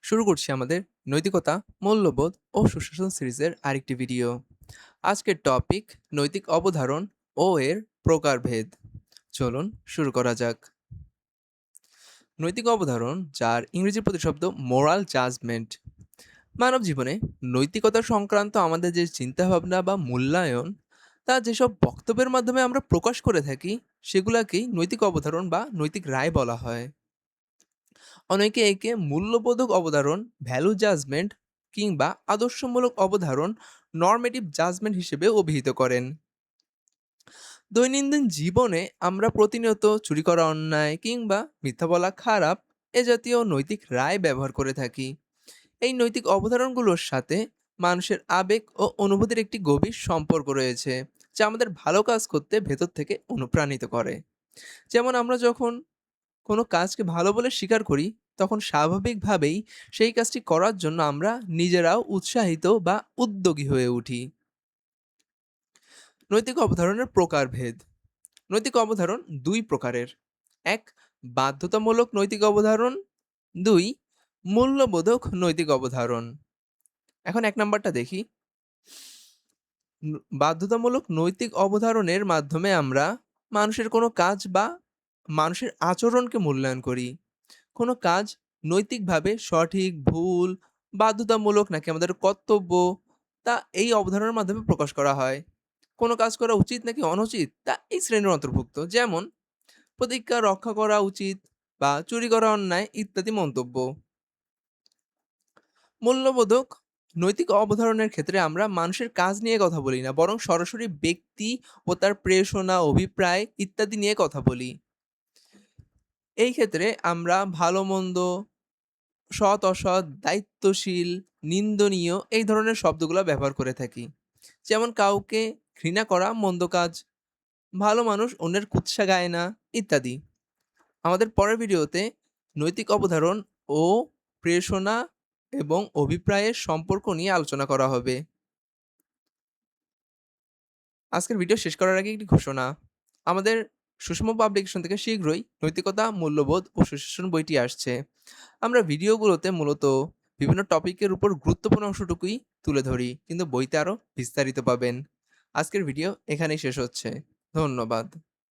শুরু করছি আমাদের নৈতিকতা, মূল্যবোধ ও সুশাসন সিরিজের আরেকটি ভিডিও। আজকের টপিক নৈতিক অবধারণ ও এর প্রকারভেদ। চলুন শুরু করা যাক। নৈতিক অবধারণ, যার ইংরেজি প্রতিশব্দ মোরাল জাজমেন্ট, মানব জীবনে নৈতিকতা সংক্রান্ত আমাদের যে চিন্তাভাবনা বা মূল্যায়ন তা যেসব বক্তব্যের মাধ্যমে আমরা প্রকাশ করে থাকি সেগুলাকেই নৈতিক অবধারণ বা নৈতিক রায় বলা হয়। অনেকে একে মূল্যবোধক অবধারণ, ভ্যালু জাজমেন্ট কিংবা আদর্শমূলক অবধারণ, নরমেটিভ জাজমেন্ট হিসেবে অভিহিত করেন। দৈনন্দিন জীবনে আমরা প্রতিনিয়ত চুরি করা অন্যায় কিংবা মিথ্যা বলা খারাপ এ জাতীয় নৈতিক রায় ব্যবহার করে থাকি। এই নৈতিক অবধারণগুলোর সাথে মানুষের আবেগ ও অনুভূতির একটি গভীর সম্পর্ক রয়েছে, যা আমাদের ভালো কাজ করতে ভেতর থেকে অনুপ্রাণিত করে। যেমন আমরা যখন কোনো কাজকে ভালো বলে স্বীকার করি, তখন স্বাভাবিকভাবেই সেই কাজটি করার জন্য আমরা নিজেরাও উৎসাহিত বা উদ্যোগী হয়ে উঠি। নৈতিক অবধারণের প্রকারভেদ। নৈতিক অবধারণ দুই প্রকারের: এক, বাধ্যতামূলক নৈতিক অবধারণ; দুই, মূল্যবোধক নৈতিক অবধারণ। এখন এক নাম্বারটা দেখি। বাধ্যতামূলক নৈতিক অবধারণের মাধ্যমে আমরা মানুষের কোনো কাজ বা মানুষের আচরণকে মূল্যায়ন করি। কোনো কাজ নৈতিকভাবে সঠিক, ভুল, বাধ্যতামূলক নাকি আমাদের কর্তব্য, তা এই অবধারণার মাধ্যমে প্রকাশ করা হয়। কোনো কাজ করা উচিত নাকি অনুচিত, তা এই শ্রেণীর অন্তর্ভুক্ত। যেমন প্রতিজ্ঞা রক্ষা করা উচিত বা চুরি করা অন্যায় ইত্যাদি মন্তব্য। মূল্যবোধক নৈতিক অবধারণের ক্ষেত্রে আমরা মানুষের কাজ নিয়ে কথা বলি না, বরং সরাসরি ব্যক্তি ও তার প্রেষণা, অভিপ্রায় ইত্যাদি নিয়ে কথা বলি। এই ক্ষেত্রে আমরা ভালো-মন্দ, সৎ অসৎ, দায়িত্বশীল, নিন্দনীয় এই ধরনের শব্দগুলা ব্যবহার করে থাকি। যেমন কাউকে ঘৃণা করা মন্দ কাজ, ভালো মানুষ অন্যের কুৎসা গায় না ইত্যাদি। আমাদের পরের ভিডিওতে নৈতিক অবধারণ ও প্রেষণা এবং অভিপ্রায়ের সম্পর্ক নিয়ে আলোচনা করা হবে। আজকের ভিডিও শেষ করার আগে একটি ঘোষণা। আমাদের সুষম পাবলিকেশন থেকে শীঘ্রই নৈতিকতা, মূল্যবোধ ও সুশাসন বইটি আসছে। আমরা ভিডিওগুলোতে মূলত বিভিন্ন টপিকের উপর গুরুত্বপূর্ণ অংশটুকুই তুলে ধরি, কিন্তু বইতে আরো বিস্তারিত পাবেন। আজকের ভিডিও এখানেই শেষ হচ্ছে। ধন্যবাদ।